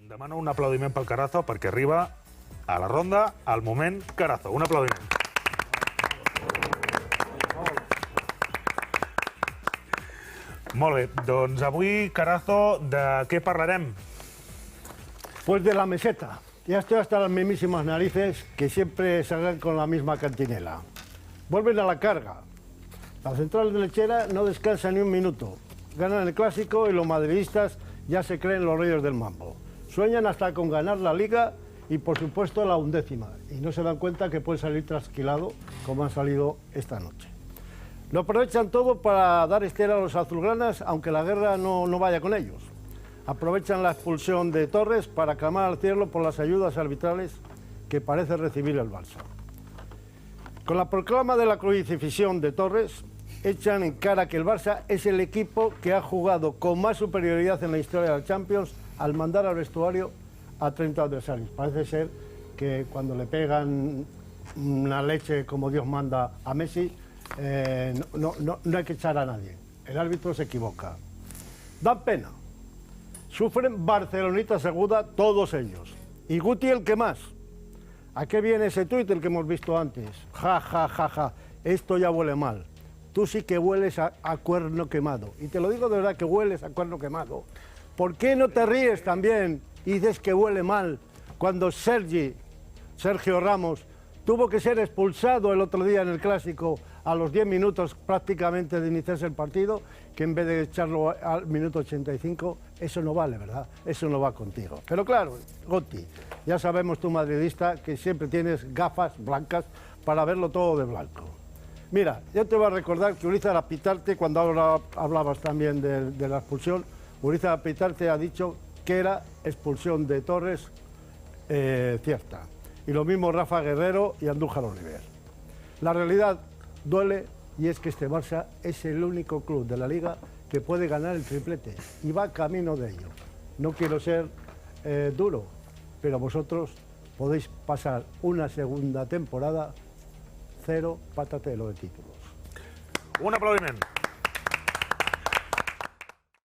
Demano un aplaudiment pel Carazo perquè arriba a la ronda al moment Carazo. Un aplaudiment. Molt bé, doncs avui, Carazo, de què parlarem? Pues de la meseta. Ya estoy hasta las mismísimas narices que siempre salgan con la misma cantinela. Vuelven a la carga. La central de lechera no descansa ni un minuto. Ganan el clásico y los madridistas ya se creen los reyes del mambo. Sueñan hasta con ganar la Liga y, por supuesto, la 11ª. Y no se dan cuenta que pueden salir trasquilados como han salido esta noche. Lo aprovechan todo para dar estela a los azulgranas, aunque la guerra no vaya con ellos. Aprovechan la expulsión de Torres para clamar al cielo por las ayudas arbitrales que parece recibir el Barça. Con la proclama de la crucifixión de Torres, echan en cara que el Barça es el equipo que ha jugado con más superioridad en la historia de la Champions al mandar al vestuario a 30 adversarios. Parece ser que cuando le pegan una leche como Dios manda a Messi, no hay que echar a nadie. El árbitro se equivoca. Dan pena. Sufren barcelonitas aguda todos ellos. Y Guti el que más. ¿A qué viene ese tuit el que hemos visto antes? Ja, ja, ja, ja. Esto ya huele mal. Tú sí que hueles a cuerno quemado. Y te lo digo de verdad que hueles a cuerno quemado. ¿Por qué no te ríes también y dices que huele mal cuando Sergio Ramos tuvo que ser expulsado el otro día en el Clásico a los 10 minutos prácticamente de iniciarse el partido, que en vez de echarlo al minuto 85, eso no vale, ¿verdad? Eso no va contigo. Pero claro, Gotti, ya sabemos tú madridista que siempre tienes gafas blancas para verlo todo de blanco. Mira, yo te voy a recordar que Urizar Apitarte, cuando ahora hablabas también de la expulsión, Urizar Apitarte ha dicho que era expulsión de Torres cierta. Y lo mismo Rafa Guerrero y Andújar Oliver. La realidad duele y es que este Barça es el único club de la Liga que puede ganar el triplete y va camino de ello. No quiero ser duro, pero vosotros podéis pasar una segunda temporada cero patatero de títulos. Un aplaudiment.